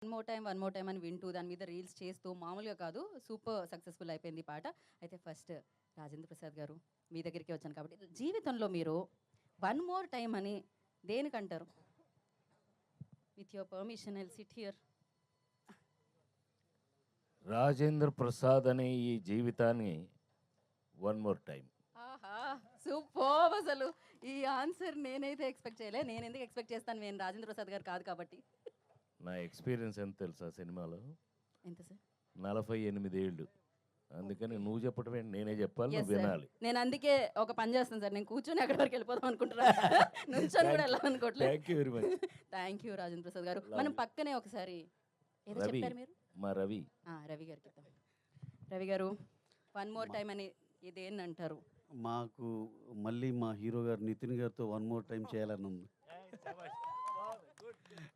One more time అని వింటూ దాని మీద రీల్స్ చేస్తూ మామూలుగా కాదు సూపర్ సక్సెస్ఫుల్ అయిపోయింది ఈ పాట. అయితే ఫస్ట్ రాజేంద్ర ప్రసాద్ గారు మీ దగ్గరికి వచ్చాను కాబట్టి జీవితంలో మీరు వన్ మోర్ టైమ్ అని దేనికంటారు? With your permission I'll sit here. Rajendra Prasad అనే ఈ జీవితాన్ని వన్ మోర్ టైం. ఆహా సూపర్. అసలు ఈ ఆన్సర్ నేనైతే ఎక్స్పెక్ట్ చేయలే. నేను ఎందుకు ఎక్స్పెక్ట్ చేస్తాను, నేను రాజేంద్ర ప్రసాద్ గారు కాదు కాబట్టి. నా ఎక్స్పీరియన్స్ ఎంత తెలుసా సినిమాలో? ఎంత సార్? 48 ఏళ్ళు. అందుకని నువ్వు చెప్పటమే నేనే చెప్పాలి, Yes, నువ్వు sir. వినాలి. నేను అందుకే ఒక పని చేస్తాను సార్, నేను కూర్చొని అక్కడి వరకు వెళ్ళిపోదాం అనుకుంటున్నా. నుంచొని కూడా వెళ్ళాలనుకోవట్లేదు. Thank you very much. Thank you Rajendra Prasad గారు. Love మనం you. పక్కనే ఒకసారి ఏదో రవి, చెప్పారు మీరు. మా రవి. రవి గారికి ఇద్దాం. రవి గారు వన్ మోర్ టైం అని ఇదేంటి అంటారు? మాకు మళ్ళీ మా హీరో గారు నితిన్ గారితో వన్ మోర్ టైం చేయాలని ఉంది.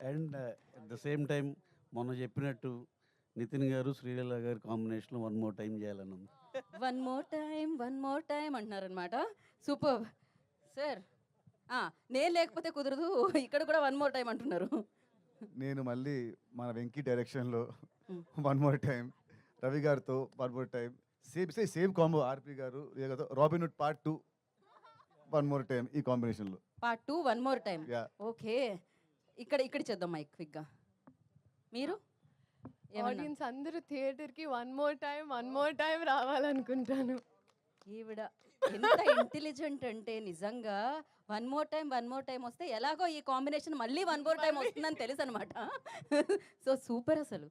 And at the same time మొన్న చెప్పినట్టు నితిన్ గారు శ్రీలీల గారి కాంబినేషన్లో వన్ మోర్ టైం చేయాలని ఉంది. వన్ మోర్ టైం అంటున్నారనమాట. Super sir. నేను లేకపోతే కుదరదు, ఇక్కడ కూడా వన్ మోర్ టైం అంటున్నారు. నేను మళ్ళీ మన వెంకీ డైరెక్షన్లో వన్ మోర్ టైం, రవి గారితో one more time, same combo RP గారు Robin Hood part 2 one more time ఈ కాంబినేషన్లో. Part 2 one more time. Yeah. Okay, ఇక్కడ చేద్దాం మైక్ క్విక్గా. మీరు ఏమన్నా? ఆడియన్స్ అందరూ థియేటర్కి వన్ మోర్ టైం రావాలనుకుంటాను. ఈవిడ ఎంత ఇంటెలిజెంట్ అంటే నిజంగా వన్ మోర్ టైం వస్తే ఎలాగో ఈ కాంబినేషన్ మళ్ళీ వన్ మోర్ టైం వస్తుందని తెలుసు అనమాట. So super. అసలు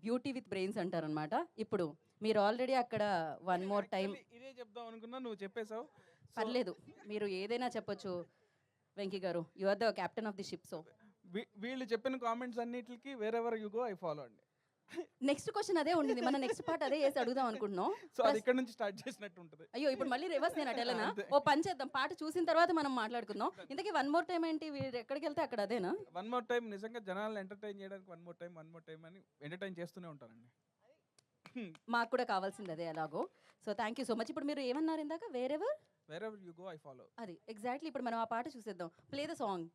బ్యూటీ విత్ బ్రెయిన్స్ అంటారనమాట. ఇప్పుడు మీరు ఆల్రెడీ అక్కడ వన్ మోర్ టైం ఇదే చెప్దాం అనుకున్నా, నువ్వు చెప్పేశావు. పర్లేదు, మీరు ఏదైనా చెప్పొచ్చు వెంకీ గారు. You are the captain of the ship. So వీళ్ళు చెప్పిన కామెంట్స్ అన్నిటికి wherever you go I follow అండి. నెక్స్ట్ క్వశ్చన్ అదే ఉండింది, మన నెక్స్ట్ పార్ట్ అదే వేసి అడుగుదాం అనుకుంటున్నాం. సో అది ఇక్కడ నుంచి స్టార్ట్ చేసినట్టు ఉంటుంది. అయ్యో ఇప్పుడు మళ్ళీ రివర్స్ నేను అటెలనా? ఓ పని చేద్దాం, పాట చూసిన తర్వాత మనం మాట్లాడుకుందాం. ఇంతకీ వన్ మోర్ టైం ఏంటి? వీరు ఎక్కడికి వెళ్తే అక్కడ అదేనా? వన్ మోర్ టైం నిజంగా జనాలను ఎంటర్టైన్ చేయడానికి వన్ మోర్ టైం అని ఎంటర్టైన్ చేస్తూనే ఉంటానండి. మాకు కూడా కావాల్సింది అదే ఎలాగో. So thank you so much. ఇప్పుడు మీరు ఏమన్నారు ఇందాక? Wherever wherever you go I follow. అది ఎగ్జాక్ట్లీ. ఇప్పుడు మనం ఆ పాట చూసేద్దాం. Play the song.